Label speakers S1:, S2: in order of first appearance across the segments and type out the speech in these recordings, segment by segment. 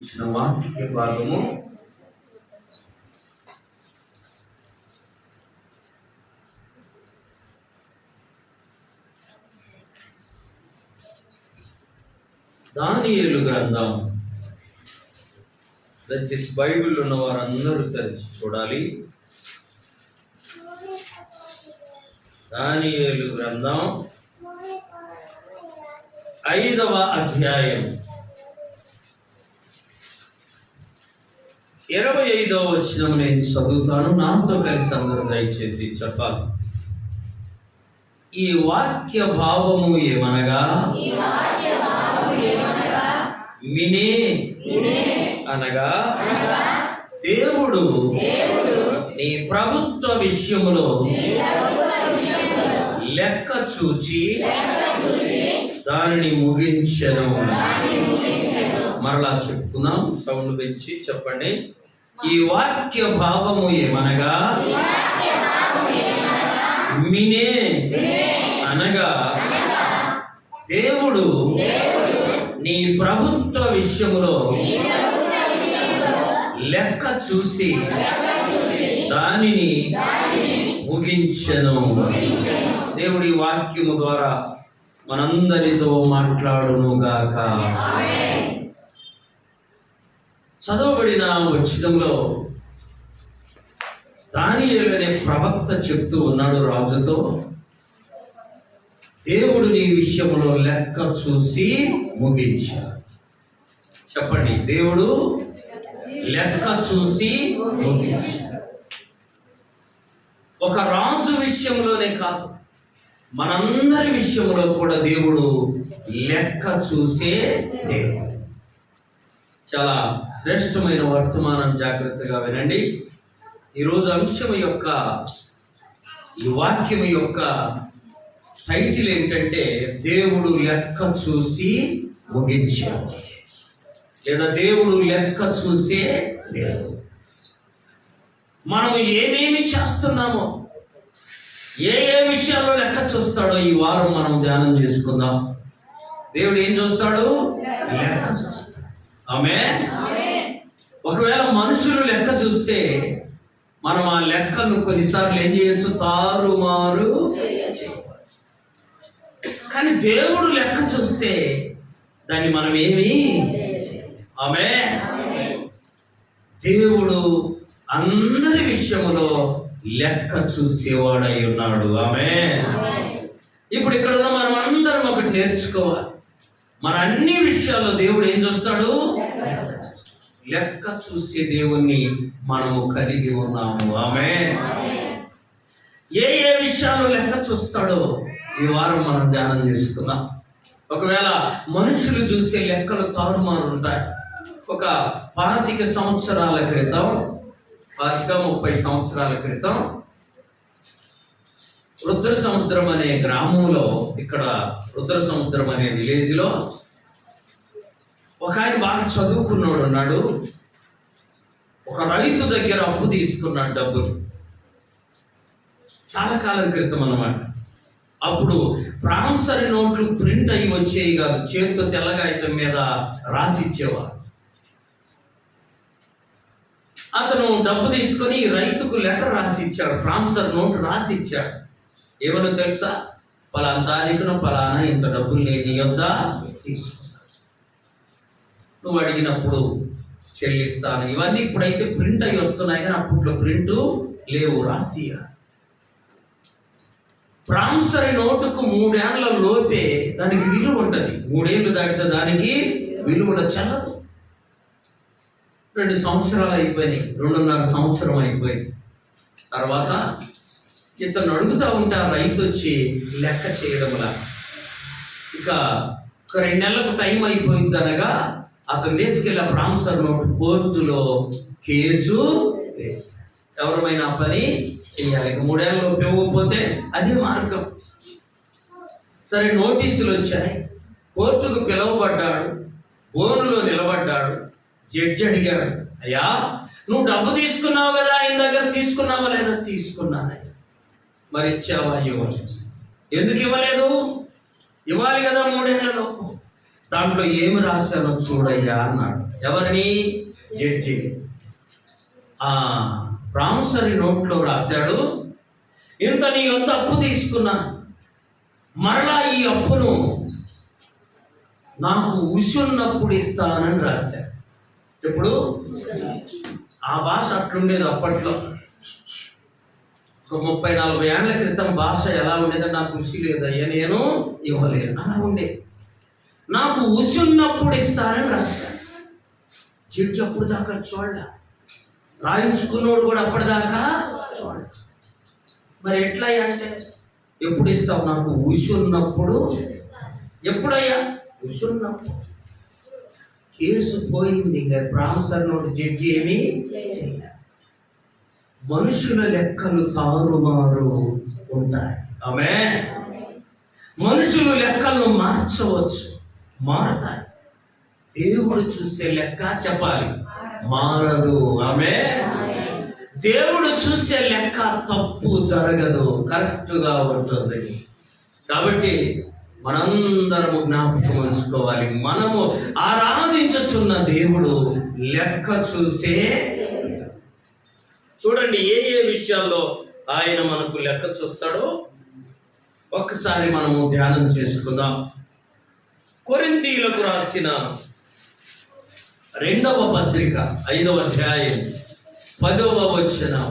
S1: ఇచ్చిన వాక్య భాగము దానియేలు గ్రంథం. దయచేసి బైబిల్ ఉన్న వారందరూ తెరిచి చూడాలి. దానియేలు గ్రంథం 5వ అధ్యాయం 25వ వచనం నేను చదువుతాను. నాతో కలిసి అందరూ దయచేసి చెప్పాలి. ఈ వాక్య భావము ఏమనగా వినే అనగా దేవుడు నీ ప్రభుత్వ విషయములో లెక్క చూచి దానిని ముగించను. మరలా చెప్పుకుందాం, సౌండ్ పెంచి చెప్పండి. ఈ వాక్య భావము ఏమనగా మినే అనగా దేవుడు నీ ప్రభుత్వ విషయములో లెక్క చూసి దానిని ముగించెను. దేవుడి వాక్యము ద్వారా మనందరితో మాట్లాడును గాక. చదవబడిన వచనంలో దానియేలు అనే ప్రవక్త చెప్తూ ఉన్నాడు రాజుతో, దేవుడు నీ విషయంలో లెక్క చూసి ముగించాడు. చెప్పండి, దేవుడు లెక్క చూసి ముగించాడు. ఒక రాజు విషయంలోనే కాదు, మనందరి విషయంలో కూడా దేవుడు లెక్క చూసే దేవుడు. చాలా శ్రేష్టమైన వర్తమానం, జాగ్రత్తగా వినండి. ఈరోజు అంశం యొక్క, ఈ వాక్యం యొక్క టైటిల్ ఏంటంటే దేవుడు లెక్క చూసి ముగించాడు, లేదా దేవుడు లెక్క చూసే దేవుడు. మనం ఏమేమి చేస్తున్నామో, ఏ విషయాల్లో లెక్క చూస్తాడో ఈ వారం మనం ధ్యానం చేసుకుందాం. దేవుడు ఏం చూస్తాడు? లెక్క చూస్తాడు. ఆమేన్. ఒకవేళ మనుషులు లెక్క చూస్తే మనం ఆ లెక్కను కొన్నిసార్లు ఏం చేయొచ్చు? తారుమారు చేయొచ్చు. కానీ దేవుడు లెక్క చూస్తే దాన్ని మనం ఏమి ఆమేన్. దేవుడు అందరి విషయములో లెక్క చూసేవాడై ఉన్నాడు. ఆమేన్. ఇప్పుడు ఇక్కడ ఉన్న మనం అందరం ఒకటి నేర్చుకోవాలి. మన అన్ని విషయాల్లో దేవుడు ఏం చూస్తాడు? లెక్క చూసే దేవుణ్ణి మనము కలిగి ఉన్నాము. ఆమేన్. ఏ విషయాలు లెక్క చూస్తాడో ఈ వారం మనం ధ్యానం చేసుకున్నాం. ఒకవేళ మనుషులు చూసే లెక్కలు తారుమారు ఉంటాయి. ఒక 25 సంవత్సరాల క్రితం, 30 సంవత్సరాల క్రితం రుద్రసముద్రం అనే గ్రామంలో, ఇక్కడ రుద్రసముద్రం అనే విలేజ్లో ఒక ఆయన బాగా చదువుకున్నాడు ఉన్నాడు. ఒక రైతు దగ్గర అప్పు తీసుకున్నాడు డబ్బులు. చాలా కాలం క్రితం అన్నమాట. అప్పుడు ప్రామిసరీ నోట్లు ప్రింట్ అయ్యి వచ్చేవి కాదు, చేతితో తెల్లగాయతం మీద రాసిచ్చేవారు. అతను డబ్బు తీసుకొని రైతుకు లెటర్ రాసి ఇచ్చాడు, ప్రామిసరీ నోటు రాసి ఇచ్చాడు. ఏమన్నా తెలుసా? పలానా తారీఖున పలానా ఇంత డబ్బులు నేను నీ వద్ద తీసుకున్నా, నువ్వు అడిగినప్పుడు చెల్లిస్తాను. ఇవన్నీ ఇప్పుడైతే ప్రింట్ అయ్యి వస్తున్నాయి, కానీ అప్పట్లో ప్రింట్ లేవు, రాసి. ప్రామిసరీ నోటుకు 3 ఏళ్ల లోపే దానికి విలువ ఉంటుంది. 3 ఏళ్ళు దాటితే దానికి విలువ చెల్లదు. 2 సంవత్సరాలు అయిపోయినాయి, 2.5 సంవత్సరం అయిపోయింది. తర్వాత ఇతను అడుగుతూ ఉంటే ఆ రైతు వచ్చి లెక్క చేయడంలా ఇక 2 నెలలకు టైం అయిపోయింది అనగా అతను తీసుకెళ్ళి ఆ ప్రామిసరీ నోటు కోర్టులో కేసు వేస్తాడు. ఎవరమైనా పని చేయాలి. 3 ఏళ్ళలో ఇవ్వకపోతే అదే మార్గం. సరే, నోటీసులు వచ్చాయి. కోర్టుకు పిలువబడ్డాడు, బోనులో నిలబడ్డాడు. జడ్జి అడిగాడు, అయ్యా నువ్వు డబ్బు తీసుకున్నావు కదా, ఆయన దగ్గర తీసుకున్నావా లేదా? తీసుకున్నానయ్యా. మరి ఇచ్చావా? ఇవ్వలేదు. ఎందుకు ఇవ్వలేదు? ఇవ్వాలి కదా 3 ఏళ్లలో. దాంట్లో ఏమి రాశానో చూడయ్యా అన్నాడు. ఎవరిని? జడ్జి. ఆ ప్రామిసరీ నోట్లో రాశాడు, ఇంత నీ ఎంత అప్పు తీసుకున్నా, మరలా ఈ అప్పును నాకు ఉసున్నప్పుడు ఇస్తానని రాశాడు. ఇప్పుడు ఆ భాష అట్లుండేది అప్పట్లో. ఒక 30-40 ఏళ్ల క్రితం భాష ఎలా ఉండేదంటే, నాకు ఉసి లేదయ్యా, నేను ఇవ్వలేను, అలా ఉండేది. నాకు ఉసున్నప్పుడు ఇస్తానని రాశాడు. జడ్జి అప్పుడు దాకా చూడ, రాయించుకున్నోడు కూడా అప్పటిదాకా చూడ. మరి ఎట్లా అంటే, ఎప్పుడు ఇస్తావు? నాకు ఉసున్నప్పుడు. ఎప్పుడయ్యా? ఉసున్నప్పుడు. కేసు పోయింది, ఇంకా ప్రామిసరీ నోటు జడ్జి ఏమీ చేయలేదు. మనుషుల లెక్కలు తారుమారు ఉంటాయి. ఆమేన్. మనుషులు లెక్కలను మార్చవచ్చు, మారతాయి. దేవుడు చూసే లెక్క చెప్పాలి, మారదు. ఆమేన్. దేవుడు చూసే లెక్క తప్పు జరగదు, కరెక్ట్గా ఉంటుంది. కాబట్టి మనందరము జ్ఞాపకం ఉంచుకోవాలి, మనము ఆరాధించుచున్న దేవుడు లెక్క చూసే. చూడండి ఏ ఏ విషయాల్లో ఆయన మనకు లెక్క చూస్తాడో ఒక్కసారి మనము ధ్యానం చేసుకుందాం. కొరింథీయులకు రాసిన 2వ పత్రిక 5వ అధ్యాయం 10వ వచనం.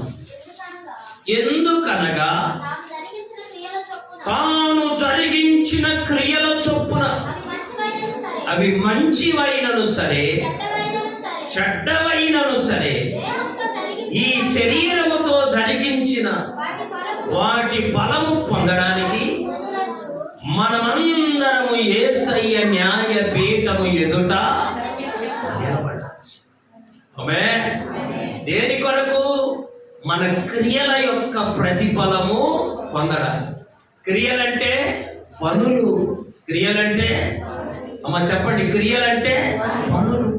S1: ఎందుకనగా తాను జరిగించిన క్రియల చొప్పున అవి మంచివైనను సరే చెడ్డవైనను సరే ఈ శరీరముతో జరిగించిన వాటి ఫలము పొందడానికి మనమందరము యేసయ్య న్యాయ పీఠము ఎదుట నిలబడాలి. ఆమేన్. దేని కొరకు? మన క్రియల యొక్క ప్రతిఫలము పొందడానికి. క్రియలంటే పనులు. క్రియలంటే అమ్మ చెప్పండి, క్రియలంటే పనులు.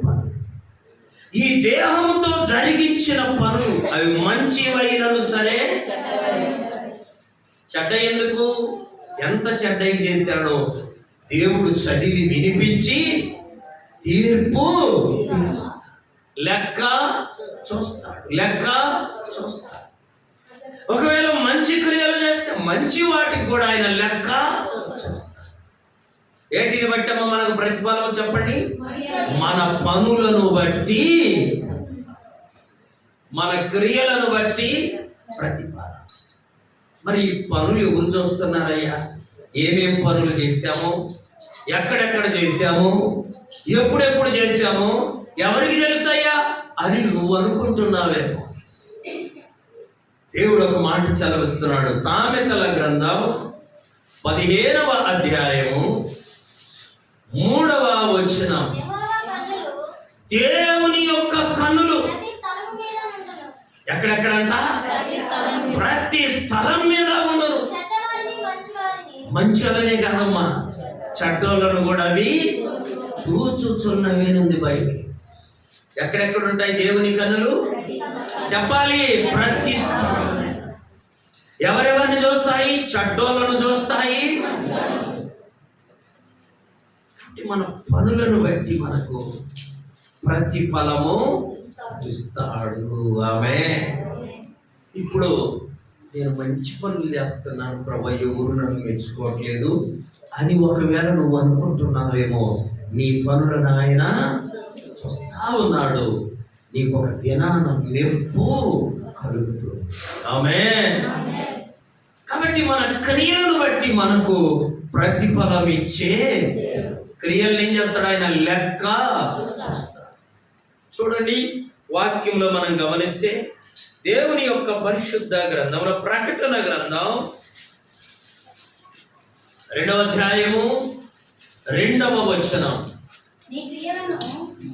S1: ఈ దేహంతో జరిగించిన పనులు అవి మంచివైనను సరే చెడ్డ. ఎందుకు? ఎంత చెడ్డయి చేశాడో దేవుడు చదివి వినిపించి తీర్పు లెక్క చూస్తాడు. లెక్క చూస్తాడు. ఒకవేళ మంచి క్రియలు చేస్తే మంచి వాటికి కూడా ఆయన లెక్క చూస్తాడు. ఏటిని బట్టి అమ్మ మనకు ప్రతిఫలం చెప్పండి? మన పనులను బట్టి, మన క్రియలను బట్టి ప్రతిఫలం. మరి ఈ పనులు ఎవరు చూస్తున్నారయ్యా? ఏమేం పనులు చేశాము, ఎక్కడెక్కడ చేశాము, ఎప్పుడెప్పుడు చేశాము, ఎవరికి తెలుసయ్యా అని నువ్వు అనుకుంటున్నావేమో. దేవుడు ఒక మాట సెలవిస్తున్నాడు. సామెతల గ్రంథం 15వ అధ్యాయము 3వ వచనం. దేవుని యొక్క కన్నులు ఎక్కడెక్కడంట? ప్రతి స్థలం మీద ఉండరు. మంచి వాళ్ళనే కాదమ్మా, చెడ్డోళ్ళను కూడా అవి చూచుచున్నవేనుంది బయట. ఎక్కడెక్కడ ఉంటాయి దేవుని కన్నులు? చెప్పాలి, ప్రతి స్థలం. ఎవరెవరిని చూస్తాయి? చెడ్డోళ్ళను చూస్తాయి. మన పనులను బట్టి మనకు ప్రతిఫలము ఇస్తాడు. ఆమేన్. ఇప్పుడు నేను మంచి పనులు చేస్తున్నాను ప్రభు, ఎవరు నన్ను మెచ్చుకోవట్లేదు అని ఒకవేళ నువ్వు అనుకుంటున్నావేమో, నీ పనులను ఆయన చూస్తా ఉన్నాడు. నీకు ఒక దినాన మెప్పు కలుగుతుంది. ఆమేన్. కాబట్టి మన క్రియలను బట్టి మనకు ప్రతిఫలం ఇచ్చే క్రియలను ఏం చేస్తాడు ఆయన? లెక్క చూస్తాడు. చూడండి వాక్యంలో మనం గమనిస్తే దేవుని యొక్క పరిశుద్ధ గ్రంథంలో ప్రకటన గ్రంథం 2వ అధ్యాయము 2వ వచనం.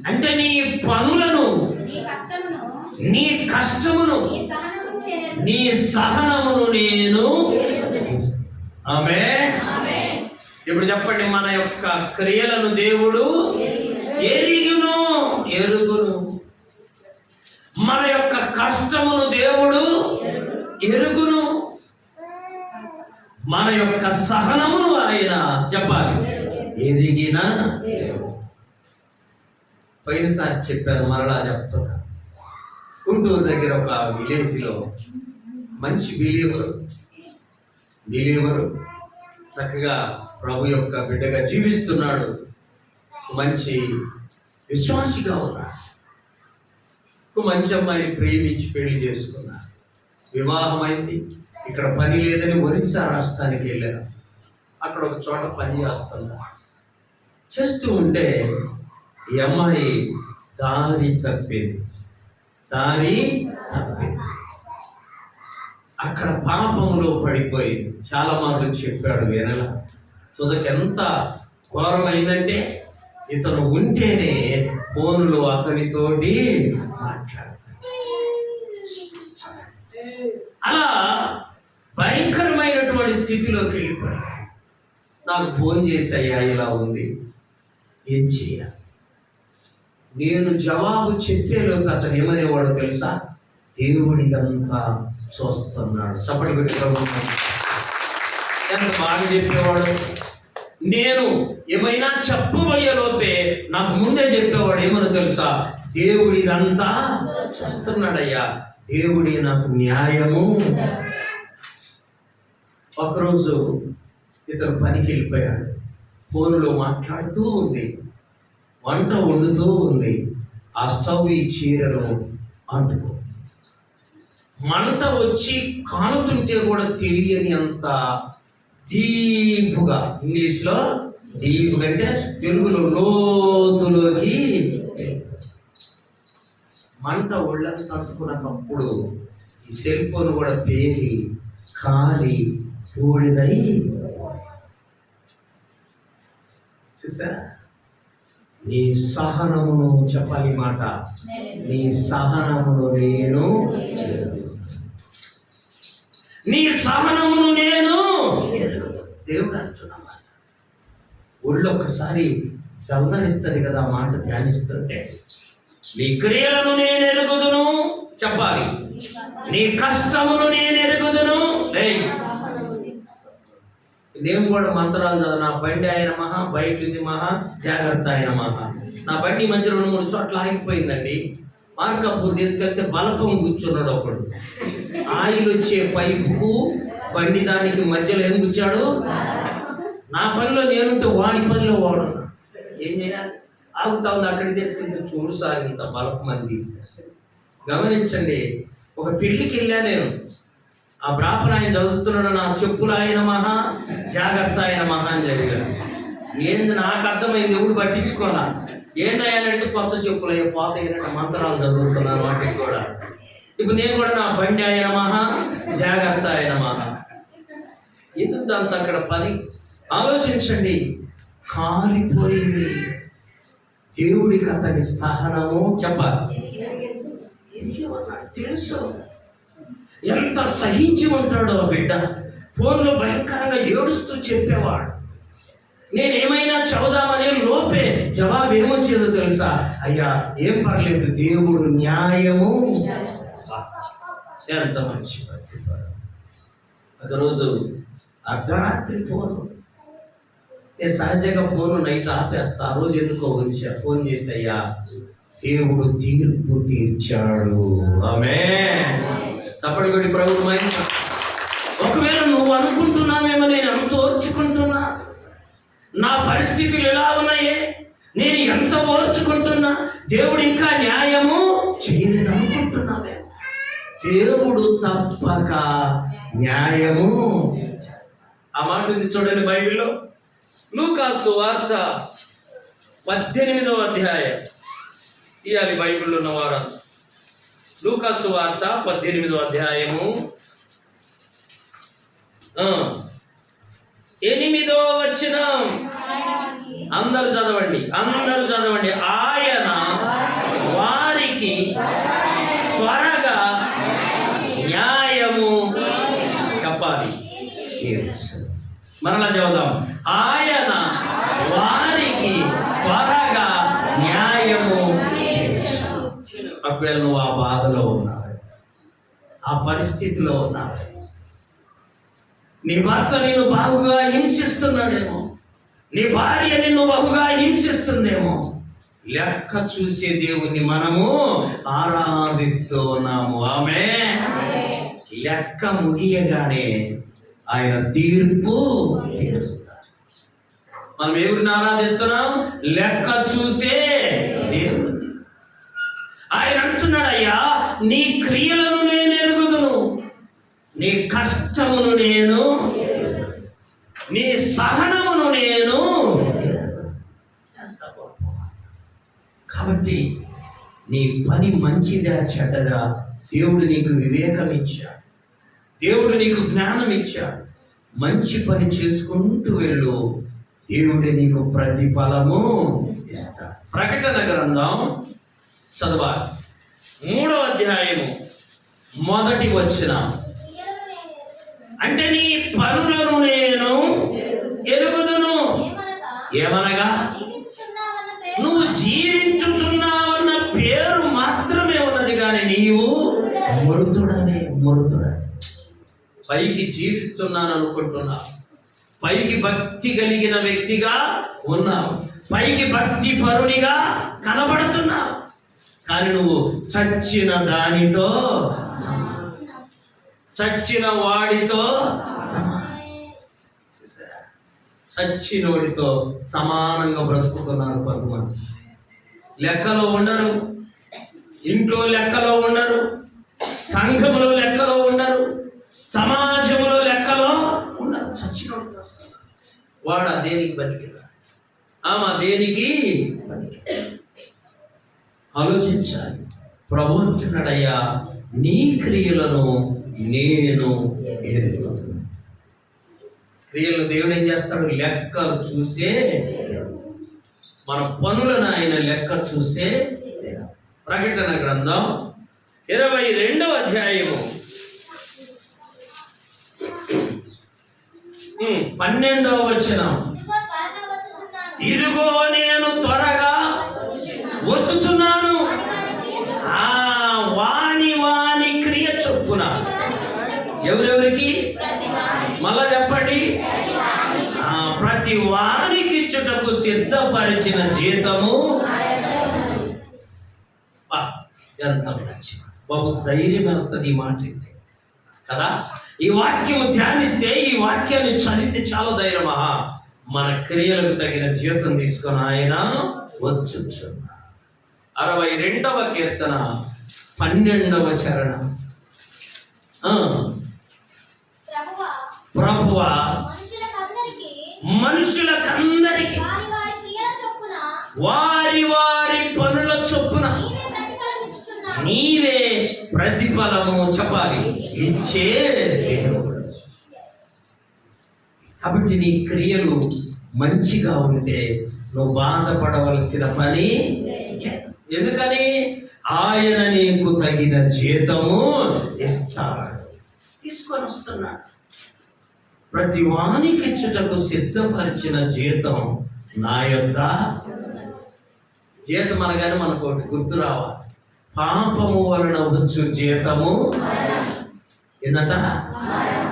S1: అంటే నీ పనులను, నీ కష్టమును, నీ సహనమును నేను. ఆమేన్. ఇప్పుడు చెప్పండి, మన యొక్క క్రియలను దేవుడు ఎరుగును. మన యొక్క కష్టమును దేవుడు ఎరుగును. మన యొక్క సహనమును ఆయన చెప్పాలి ఎరిగిన. పోయినసారి చెప్పాను, మరలా చెప్తున్నా. గుంటూరు దగ్గర ఒక విలేజ్లో మంచి బిలీవరు చక్కగా ప్రభు యొక్క బిడ్డగా జీవిస్తున్నాడు. మంచి విశ్వాసిగా ఉన్నాడు. ఒక మంచి అమ్మాయిని ప్రేమించి పెళ్లి చేసుకున్నాడు. వివాహం అయింది. ఇక్కడ పని లేదని ఒరిస్సా రాష్ట్రానికి వెళ్ళారు. అక్కడ ఒక చోట పని చేస్తూ ఉంటే ఈ అమ్మాయి దారి తప్పింది. అక్కడ పాపంలో పడిపోయింది. చాలా మార్లు చెప్పాడు వినల. తుదకి ఎంత ఘోరమైందంటే ఇతను ఉంటేనే ఫోన్లో అతనితోటి మాట్లాడతాడు. అలా భయంకరమైనటువంటి స్థితిలోకి వెళ్ళిపోయాడు. నాకు ఫోన్ చేశాయ్యా, ఇలా ఉంది, ఏం చేయాలి? నేను జవాబు చెప్పేలోకి అతను ఏమనేవాడో తెలుసా? దేవుడిదంతా చూస్తున్నాడు. చప్పటి పెట్టుకోవడం ఎంత బాగా చెప్పేవాడు. నేను ఏమైనా చెప్పబోయేలోపే నాకు ముందే చెప్పేవాడు. ఏమని తెలుసా? దేవుడిదంతా చూస్తున్నాడయ్యా, దేవుడి నాకు న్యాయము. ఒకరోజు ఇతను పనికి వెళ్ళిపోయాడు. ఫోన్లో మాట్లాడుతూ ఉంది, వంట వండుతూ ఉంది. ఆ స్టవ్ ఈ చీరను అంటుకో, మంట వచ్చి కాలుతుంటే కూడా తెలియని అంత డీప్గా, ఇంగ్లీష్లో డీప్గా అంటే తెలుగులో లోతులోకి మంట ఒళ్ళని తట్టుకున్నప్పుడు ఈ సెల్ ఫోన్ కూడా పేలి కాలి బూడిదై. చూసారా? నీ సహనమును, చెప్పాలి మాట, నీ సహనమును నేను, నీ సహనమును నేను దేవుడు అంటున్నా. ఒళ్ళు ఒక్కసారి చల్దనిస్తుంది కదా మాట ధ్యానిస్తుంటే. నీ క్రియలను నేను ఎరుగుదును, చెప్పాలి, నీ కష్టమును నేను ఎరుగుదును. నేను కూడా మంత్రాలు చదువు. నా బండి ఆయన మహా, బయటిది మహా, జాగ్రత్త ఆయన మహా. నా బండి మధ్య 2-3 చోట్ల ఆగిపోయిందండి. మార్కపూర్ తీసుకెళ్తే బలపం కూర్చున్నాడు ఒకడు. ఆయిల్ వచ్చే పైపుకు బండి దానికి మధ్యలో ఏం కూర్చాడు? నా పనిలో నేనుంటే వాడి పనిలో వాడున్నా. ఏం చేయాలి? ఆగుతా ఉంది. అక్కడికి తీసుకెళ్తే చూడు సాగింత బలపం అని తీశారు. గమనించండి, ఒక పెళ్లికి వెళ్ళా నేను. ఆ బ్రాహ్మణ ఆయన చదువుతున్నాడు, నా చెప్పులు ఆయన మహా, జాగ్రత్త ఆయన మహా అని చదివాడు. ఏంది నాకు అర్థమైంది, ఎవడు పట్టించుకోనా. ఏందయ్యా అని అడిగితే కొత్త చెప్పులు అయ్యే పోత మంత్రాలు చదువుతున్నాను వాటికి కూడా. ఇప్పుడు నేను కూడా నా బండి ఆయన మహా, జాగ్రత్త ఆయన మహా. ఎందుకు దాంతో అక్కడ పని? ఆలోచించండి. కాలిపోయింది. దేవుడికి అతని సహనము చెప్పాలి, తెలుసు. ఎంత సహించి ఉంటాడో ఆ బిడ్డ. ఫోన్లో భయంకరంగా ఏడుస్తూ చెప్పేవాడు. నేనేమైనా చదువుదామనే లోపే జవాబు ఏమొచ్చేదో తెలుసా? అయ్యా ఏం పర్లేదు, దేవుడు న్యాయము. ఎంత మంచి భక్తి. ఒకరోజు అర్ధరాత్రి ఫోను. నేను సహజంగా ఫోను నైట్ ఆపేస్తా. ఆ రోజు ఎందుకో ఉంచా. ఫోన్ చేసి, అయ్యా దేవుడు తీర్పు తీర్చాడు. ఆమేన్. చప్పటి కొట్టి ప్రభువు మహిమ. ఒకవేళ నువ్వు అనుకుంటున్నావేమో నేను ఎంత ఓర్చుకుంటున్నా, నా పరిస్థితులు ఎలా ఉన్నాయే, నేను ఎంత ఓర్చుకుంటున్నా, దేవుడు ఇంకా న్యాయము చేయలేదు అనుకుంటున్నావే. దేవుడు తప్పక న్యాయము. ఆ మాట ఉంది చూడండి బైబిల్లో. లూకా సువార్త 18వ అధ్యాయం. ఇయాలి బైబిల్లో ఉన్న వారంతా. లూకా సువార్త 18వ అధ్యాయము 8వ వచనం. అందరూ చదవండి. ఆయన వారికి త్వరగా న్యాయము చెప్పాలి. మరలా చదువుదాం. ఆయన వారికి త్వరగా న్యాయము. ఒకవేళ నువ్వు ఆ బాధలో ఉన్నావు, ఆ పరిస్థితిలో ఉన్నావు, నీ భర్త నిన్ను బాగుగా హింసిస్తున్నాడేమో, నీ భార్య నిన్ను బహుగా హింసిస్తుందేమో, లెక్క చూసే దేవుణ్ణి మనము ఆరాధిస్తూ ఉన్నాము. ఆమేన్. లెక్క ముగియగానే ఆయన తీర్పు తీరుస్తాడు. మనం ఎవరిని ఆరాధిస్తున్నాం? లెక్క చూసే దేవుడు. ఆయన అంటున్నాడు, అయ్యా నీ క్రియలను నేను ఎరుగుదును, నీ కష్టమును నేను, నీ సహనమును నేను. కాబట్టి నీ పని మంచిదా చెడ్డదా దేవుడు నీకు వివేకం ఇచ్చాడు, దేవుడు నీకు జ్ఞానం ఇచ్చాడు. మంచి పని చేసుకుంటూ వెళ్ళు, దేవుడే నీకు ప్రతిఫలము ఇస్తాడు. ప్రకటన గ్రంథం చదవాలి, 3వ అధ్యాయము 1వ వచనం. అంటే నీ పనులను నేను ఎరుగుదును. ఏమనగా నువ్వు జీవించుతున్నావన్న పేరు మాత్రమే ఉన్నది, కానీ నీవు మృతుడనే. పైకి జీవిస్తున్నాను అనుకుంటున్నావు, పైకి భక్తి కలిగిన వ్యక్తిగా ఉన్నావు, పైకి భక్తి పరునిగా కనబడుతున్నావు, కానీ నువ్వు చచ్చిన దానితో, చచ్చిన వాడితో, చచ్చినోడితో సమానంగా బ్రతుకుతున్నారు కొంతమంది. లెక్కలో ఉండరు, ఇంట్లో లెక్కలో ఉండరు, సంఘములో లెక్కలో ఉండరు, సమాజంలో లెక్కలో ఉండరు. చచ్చినోడితో వాడు దేనికి బతికిరా, ఆమె దేనికి బతికిరా? ఆలోచించాలి. ప్రభు అంటున్నాడయ్యా నీ క్రియలను నేను ఎరుగుదును. క్రియలను దేవుడు ఏం చేస్తాడు? లెక్కలు చూసే. మన పనులను ఆయన లెక్క చూసే. ప్రకటన గ్రంథం 22వ అధ్యాయము 12వ వచనం. ఇదిగో నేను త్వరగా వచ్చుచున్నాను, వాని క్రియ చొప్పున. ఎవరెవరికి? మళ్ళా చెప్పండి. ప్రతి వారికి ఇచ్చుటకు సిద్ధపరిచిన జీతము. ఎంత మంచి బాబు, ధైర్యం వస్తుంది ఈ మాట కదా. ఈ వాక్యం ధ్యానిస్తే, ఈ వాక్యాన్ని చదివితే చాలా ధైర్యమా. మన క్రియలకు తగిన జీతం తీసుకొని ఆయన వచ్చుచున్నాడు. 62వ కీర్తన 12వ చరణం. ప్రభువా మనుషులకందరికి వారి వారి పనుల చొప్పున నీవే ప్రతిఫలము చెప్పాలి ఇచ్చే దేవుడు. కాబట్టి నీ క్రియలు మంచిగా ఉంటే నువ్వు బాధపడవలసిన పని లేదు. ఎందుకని? ఆయన నీకు తగిన జీతము ఇస్తాడు, తీసుకొని వస్తున్నాడు. ప్రతి వానికి ఇచ్చుటకు సిద్ధపరిచిన జీతం నా యొక్క జీతం అనగానే మనకు ఒకటి గుర్తు రావాలి. పాపము వలన వచ్చు జీతము ఏంటంట?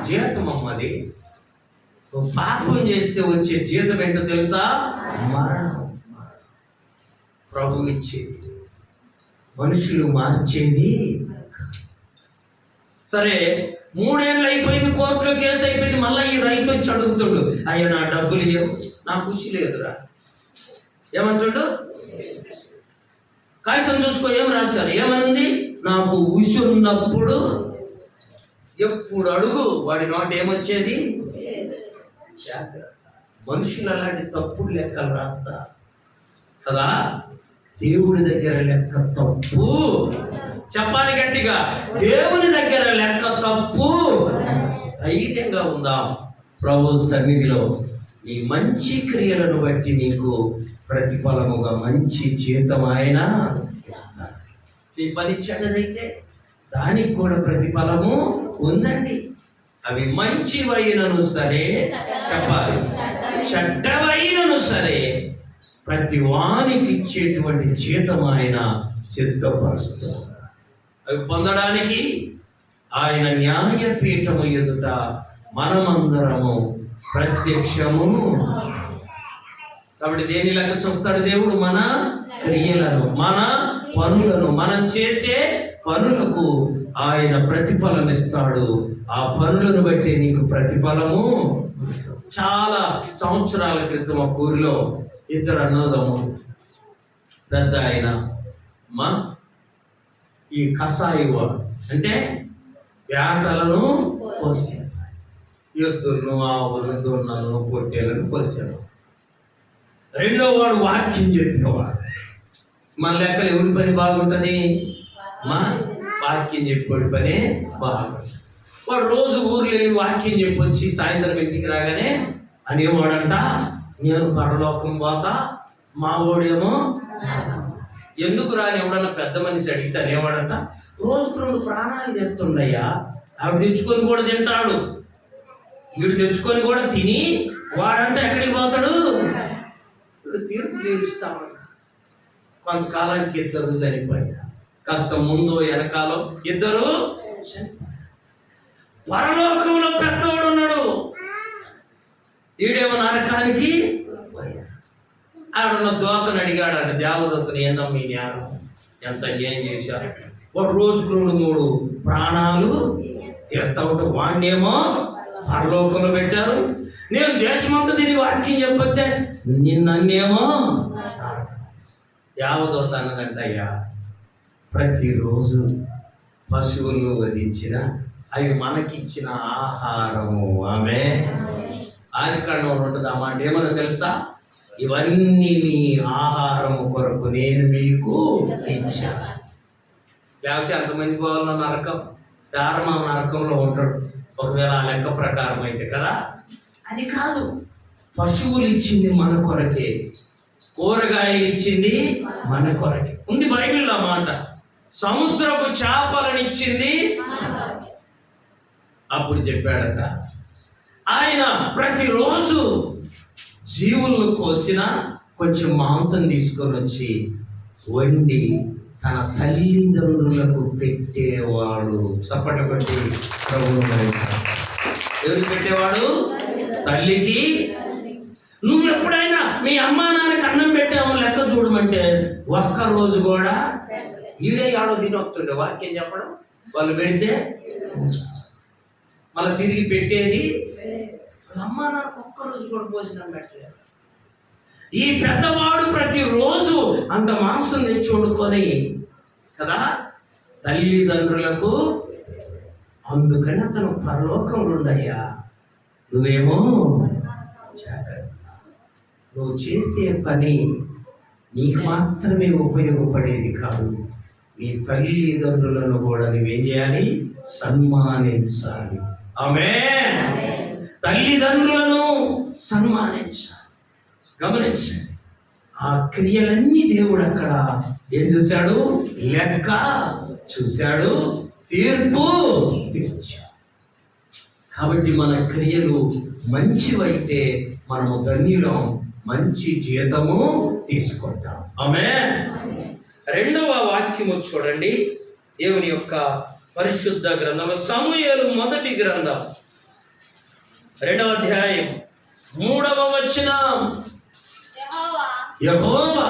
S1: జీతం అమ్మది. నువ్వు పాపం చేస్తే వచ్చే జీతం ఏంటో తెలుసా? మరణం. ప్రభు ఇచ్చేది, మనుషులు మార్చేది. సరే 3 ఏళ్ళు అయిపోయింది, కోర్టులో కేసు అయిపోయింది. మళ్ళీ ఈ రైతు వచ్చి అడుగుతుండు, అయ్యా నా డబ్బులు ఇవ్వు, నా ఖుషి లేదురా. ఏమంటుండు? కాగితం చూసుకో, ఏం రాశారు? ఏమనుంది? నాకు ఉసి ఉన్నప్పుడు ఎప్పుడు అడుగు, వాడి నోట ఏమొచ్చేది? మనుషులు అలాంటి తప్పుడు లెక్కలు రాస్తా కదా. దేవుడి దగ్గర లెక్క తప్పు. చెప్పాలి గట్టిగా, దేవుని దగ్గర లెక్క తప్పు. ధైర్యంగా ఉందాం ప్రభు సన్నిధిలో. నీ మంచి క్రియలను బట్టి నీకు ప్రతిఫలముగా మంచి జీతం ఆయన ఇస్తాడు. నీ పని చెడ్డదైతే దానికి కూడా ప్రతిఫలము ఉందండి. అవి మంచివైనను సరే, చెప్పాలి చెడ్డవైనను సరే, ప్రతి వానికి ఇచ్చేటువంటి జీతం ఆయన సిద్ధపరుస్తున్నాడు. అవి పొందడానికి ఆయన న్యాయపీఠము ఎదుట మనమందరము ప్రత్యక్షము. కాబట్టి దేని లెక్క చూస్తాడు దేవుడు? మన క్రియలను, మన పనులను, మనం చేసే పనులకు ఆయన ప్రతిఫలం ఇస్తాడు. ఆ పనులను బట్టి నీకు ప్రతిఫలము. చాలా సంవత్సరాల క్రితం ఒక ఊరిలో ఇద్దరు అన్నదమ్ములు, పెద్ద ఆయన ఈ కసాయి వాడు, అంటే వేటలను కోసాడు, ఎద్దులను, ఆవులను, దొన్నలను, పొట్టేలను కోసాడు. రెండో వాడు వాక్యం చెప్పేవాడు. మన లెక్కలు ఎవరి పని బాగుంటుంది? మా వాక్యం చెప్పేవాడి పని బాగుంటుంది. వాడు రోజు ఊర్లో వెళ్ళి వాక్యం చెప్పొచ్చి సాయంత్రం ఇంటికి రాగానే అనేవాడంట, నేను పరలోకం పోతా, మా ఓడేమో. ఎందుకు రాని ఎవడన్నా పెద్ద మనిషి అడిగితే అనేవాడంట, రోజుకు 2 ప్రాణాలు తెస్తుండయ్యా, అవి తెచ్చుకొని కూడా తింటాడు, వీడు తెచ్చుకొని కూడా తిని వాడంటే ఎక్కడికి పోతాడు? తీర్పు తీరుస్తామన్న. కొంతకాలానికి ఇద్దరు చనిపోయారు. కాస్త ముందు వెనకాలో ఇద్దరు చనిపోయారు. పరలోకంలో పెద్దవాడు ఉన్నాడు, ఈడేమో నరకానికి పోయాడు. ఆడున్న దోతను అడిగాడు అంటే, దేవదూతను, ఏందమ్మా మీ జ్ఞానం, ఎంత ఏం చేశారు? ఒక రోజుకు 2-3 ప్రాణాలు తీస్తా ఉంటే వాడినేమో పరలోకంలో పెట్టారు. నేను దేశమంతా తిరిగి వాక్యం చెప్పొచ్చే నిన్నేమో. దేవదూత అన్నదంటయ్యా, ప్రతిరోజు పశువులను వధించిన అవి మనకిచ్చిన ఆహారము. ఆమె ఆదికాండంలో ఉంటుంది ఆ మాట, ఏమన్నా తెలుసా? ఇవన్నీ మీ ఆహారము కొరకు నేను మీకు ఇచ్చాను. లేకపోతే ఎంతమంది పోవాలన్న నరకం, ప్రారంభం నరకంలో ఉంటాడు ఒకవేళ ఆ లెక్క ప్రకారం అయితే కదా. అది కాదు, పశువులు ఇచ్చింది మన కొరకే, కూరగాయలు ఇచ్చింది మన కొరకే. ఉంది బైబిల్లో మాట. సముద్రపు చేపలను ఇచ్చింది. అప్పుడు చెప్పాడట, ఆయన ప్రతిరోజు జీవులను కోసిన కొంచెం మాంసం తీసుకొని వచ్చి వండి తన తల్లిదండ్రులకు పెట్టేవాడు. చప్పటి కొట్టి ప్రభువు ఎవరికి పెట్టేవాడు? తల్లికి. నువ్వు ఎప్పుడైనా మీ అమ్మా నాన్నకి అన్నం పెట్టాము లెక్క చూడమంటే ఒక్కరోజు కూడా ఈడే ఆడో తినొస్తుండే వాక్యం చెప్పడం. వాళ్ళు పెడితే మళ్ళీ తిరిగి పెట్టేది. అమ్మా నాన్నకు ఒక్కరోజు కూడా భోజనం పెట్టలేదు. ఈ పెద్దవాడు ప్రతిరోజు అంత మాంసం తెచ్చి వండుకొని కదా తల్లిదండ్రులకు. అందుకని అతను పరలోకంలో ఉండయ్యా, నువ్వేమో జాగ్రత్త. నువ్వు చేసే పని నీకు మాత్రమే ఉపయోగపడేది కాదు, నీ తల్లిదండ్రులను కూడా నువ్వేం చేయాలి? సన్మానించాలి. ఆమేన్. తల్లిదండ్రులను సన్మానించాలి. గమనించండి, ఆ క్రియలన్నీ దేవుడు అక్కడ ఏం చూశాడు? లెక్క చూశాడు, తీర్పు తీర్చాడు. కాబట్టి మన క్రియలు మంచివైతే మనము ధన్యులం, మంచి జీతము తీసుకుంటాం. ఆమేన్. 2వ వాక్యము చూడండి, దేవుని యొక్క పరిశుద్ధ గ్రంథము సమూయేలు మొదటి గ్రంథం 2వ అధ్యాయం 3వ వచనం. యెహోవా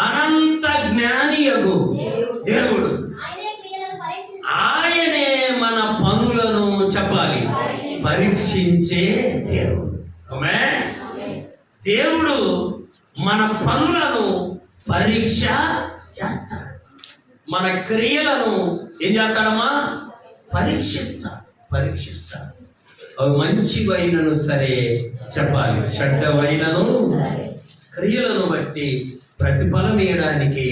S1: అనంత జ్ఞానియగు దేవుడు, ఆయనే మన పనులను చెప్పాలి పరీక్షించే దేవుడు. ఆమేన్. దేవుడు మన పనులను పరీక్ష చేస్తాడు. మన క్రియలను ఏం చేస్తాడమ్మా? పరీక్షిస్తాడు. అవి మంచివైనను సరే చెప్పాలి, చెడ్డవైనను క్రియలను బట్టి ప్రతిఫలం ఇవ్వడానికి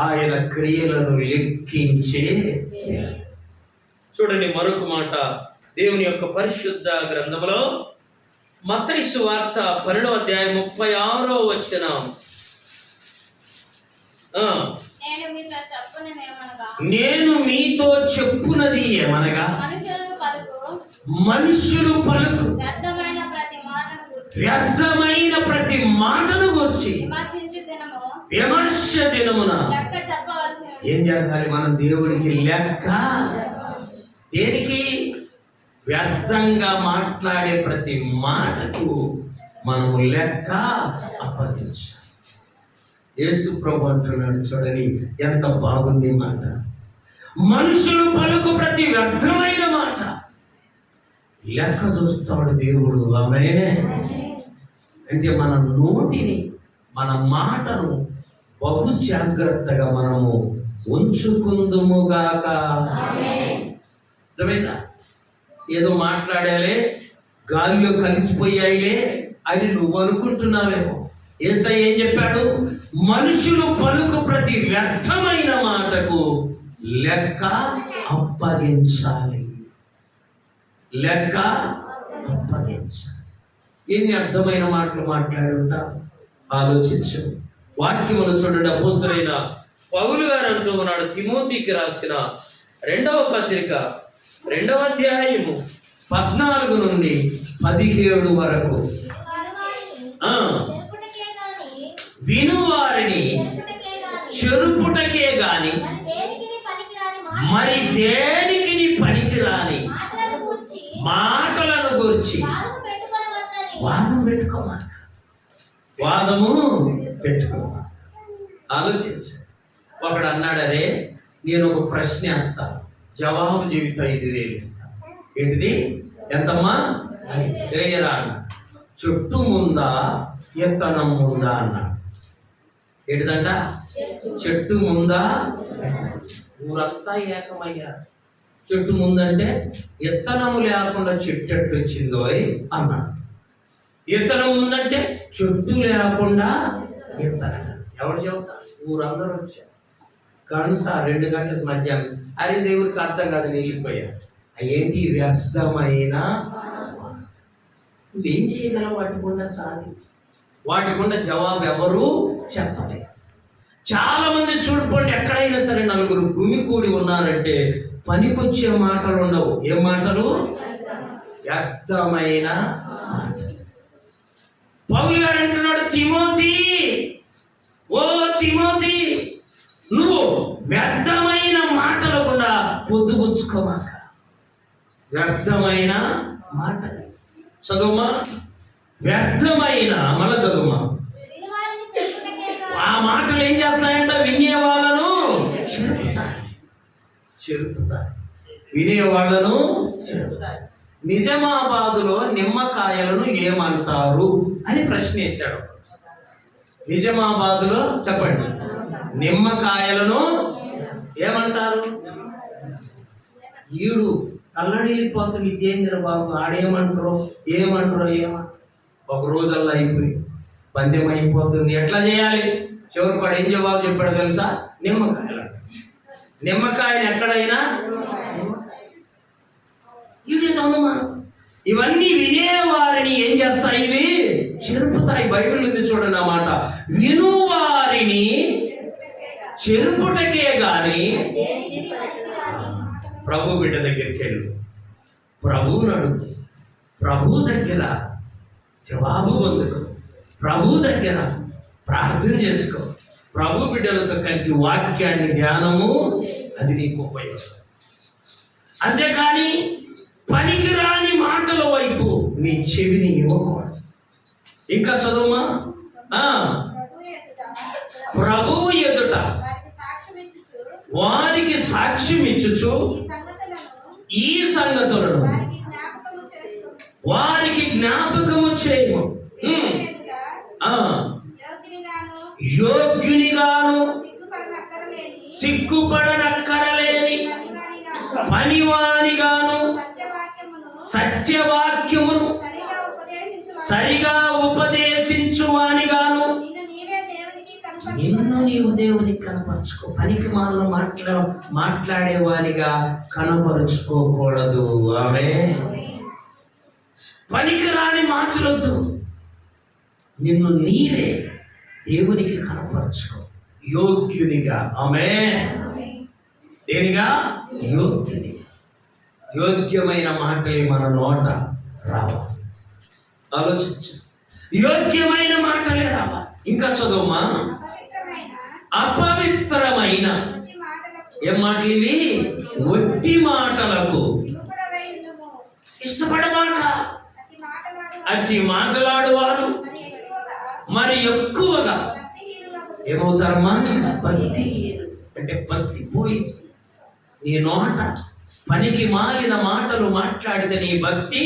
S1: ఆయన క్రియలను లెక్కించే. చూడండి మరొక మాట దేవుని యొక్క పరిశుద్ధ గ్రంథంలో మత్తయి సువార్త 12వ అధ్యాయం 36వ వచనం. నేను మీతో చెప్పునది ఏమనగా, మనుషులు పలుకు వ్యర్థమైన ప్రతి మాటను గురించి విమర్శ దినమున ఏం చేయాలి? మనం దేవుడికి లెక్క. దేనికి? వ్యర్థంగా మాట్లాడే ప్రతి మాటకు మనము లెక్క అప్పగించాలి. యేసు ప్రభు అంటున్నాడు, చూడని ఎంత బాగుంది మాట. మనుషులు పలుకు ప్రతి వ్యర్థమైన మాట లెక్క చూస్తాడు దేవుడు. ఆమేన్. అంటే మన నోటిని, మన మాటను బహు జాగ్రత్తగా మనము ఉంచుకుందుముగాక. అర్థమైందా? ఏదో మాట్లాడాలే, గాలిలో కలిసిపోయాయిలే అని నువ్వు అనుకుంటున్నావేమో. యేసయ్య ఏం చెప్పాడు? మనుషులు పలుకు ప్రతి వ్యర్థమైన మాటకు లెక్క అప్పగించాలి. లెక్క అప్పగించాలి. ఎన్ని అర్థమైన మాటలు మాట్లాడుతా ఆలోచించు. వాక్యమును చూడండి. అపోస్తలుడైన పౌలు గారు అంటూ ఉన్నాడు, తిమోతికి రాసిన 2వ పత్రిక 2వ అధ్యాయము 14 నుండి 17 వరకు. వినువారిని చెరుపుటకే గాని మరి దేనికి పనికిరాని మాటలను గురించి వాదము పెట్టుకోమా. ఆలోచించు. ఒకడు అన్నాడరే, నేను ఒక ప్రశ్న అంతా జవాబు జీవితం 5,000 ఇస్తాను. ఏంటిది? ఎంతమ్మా? 5,000 అన్న. చుట్టూ ముందా ఎత్తనం ముందా అన్నాడు. ఏంటిదంట? చెట్టు ముందా? ఊరంతా ఏకమయ్యారు. చెట్టు ముందంటే ఎత్తనము లేకుండా చెట్టు ఎట్టు వచ్చిందో అన్నాడు. ఇత్తనం ఉందంటే చెట్టు లేకుండా ఇత్తనం. ఎవరు చెబుతారు? ఊరందరూ వచ్చారు. కనుక 2 గంటల మధ్యాహ్నం అరే దేవుడికి అర్థం కాదు, వెళ్ళిపోయారు. ఏంటి వ్యర్థమైన? నువ్వేం చేయగలవు? వాటికుండా సాధించి వాటికుండా జవాబు ఎవరు చెప్పలేదు. చాలా మంది చూడుకోండి, ఎక్కడైనా సరే నలుగురు గుమికూడి ఉన్నారంటే పనికొచ్చే మాటలు ఉండవు. ఏం మాటలు? వ్యర్థమైన మాటలు. పౌలు గారు అంటున్నాడు, తిమోతి, ఓ తిమోతి, నువ్వు వ్యర్థమైన మాటలు కూడా పొద్దుపుచ్చుకోమాక. వ్యర్థమైన మాటలు చదువుమా. వ్యర్థమైన మళ్ళా చదువుమా. ఆ మాటలు ఏం చేస్తాయంట? వినే వాళ్ళను చెరుపుతాయి. వినే వాళ్ళను చెరుపుతాయి. నిజామాబాదులో నిమ్మకాయలను ఏమంటారు అని ప్రశ్న వేశాడు. నిజామాబాదులో చెప్పండి, నిమ్మకాయలను ఏమంటారు? ఈడు అల్లడిల్లిపోతుంది. ఇదేంద్ర బాబు, ఆడేమంటారు ఏమంటారో ఒక రోజల్లా అయిపోయి పందెం అయిపోతుంది. ఎట్లా చేయాలి? చివరి వాడు ఏం జవాబు చెప్పాడు తెలుసా? నిమ్మకాయలు. నిమ్మకాయలు ఎక్కడైనా ఇవన్నీ వినేవారిని ఏం చేస్తాయి? ఇవి చెరుపుతాయి. బైబిల్ ఉంది చూడండి ఆ మాట. వినువారిని చెరుపుటకే గాని. ప్రభు బిడ్డ దగ్గరికి వెళ్ళు, ప్రభువును అడుగు, ప్రభు దగ్గర జవాబు పొందుకో, ప్రభు దగ్గర ప్రార్థన చేసుకో, ప్రభు బిడ్డలతో కలిసి వాక్యాన్ని ధ్యానము, అది నీకు ఉపయోగం. అంతేకాని పనికిరాని మాటల వైపు నీ చెవిని ఇవ్వకూడదు. ఇంకా చదువుమా. ప్రభువు ఎదుట వారికి సాక్ష్యం ఇచ్చుచు ఈ సంగతులను వారికి జ్ఞాపకము చేయము. యోగ్యునిగాను సిగ్గుపడనక్కరలేని పనివానిగాను సత్యవాక్యమును సరిగా ఉపదేశించువానిగాను నిన్ను నీవు దేవునికి కనపరుచుకో. పనికి మాలో మాట్లాడేవానిగా కనపరుచుకోకూడదు. ఆమేన్. పనికి రాని మాటలొద్దు. నిన్ను నీవే దేవునికి కనపరుచుకో యోగ్యునిగా. ఆమేన్. దేనిగా? యోగ్యుని. యోగ్యమైన మాటలే మన నోట రావాలి. ఆలోచించు. యోగ్యమైన మాటలే రావాలి. ఇంకా చదువుమా. అపవిత్రమైన ఏం మాటలు ఇవి? ఒట్టి మాటలకు ఇష్టపడమాట. అట్టి మాట్లాడువారు మరి ఎక్కువగా ఏమవుతారమ్మా? భక్తి. అంటే భక్తి పోయి నీ నోట పనికి మాలిన మాటలు మాట్లాడితే నీ భక్తి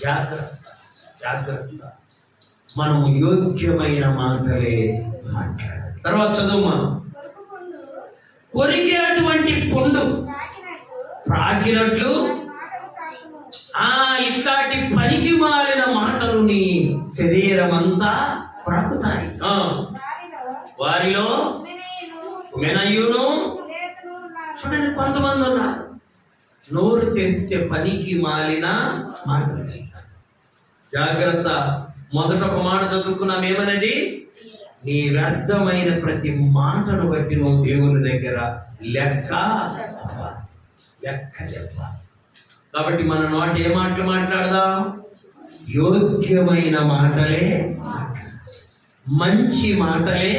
S1: జాగ్రత్త. మనం యోగ్యమైన మాటలే మాట్లాడాలి. తర్వాత చదువు. కొరికేటువంటి పుండు ప్రాకినట్లు ఇట్లాంటి పనికి మాలిన మాటలు నీ శరీరం అంతా ప్రాకుతాయి. వారిలో మెనయును. చూడండి, కొంతమంది ఉన్నారు నోరు తెరిస్తే పనికి మాలిన మాటలు. జాగ్రత్త. మొదట ఒక మాట చదువుకున్నాం, ఏమనేది? నీ వ్యర్థమైన ప్రతి మాటను బట్టి నువ్వు దేవుని దగ్గర లెక్క చెప్పాలి. కాబట్టి మన నోట ఏ మాటలు మాట్లాడదాం? యోగ్యమైన మాటలే, మంచి మాటలే.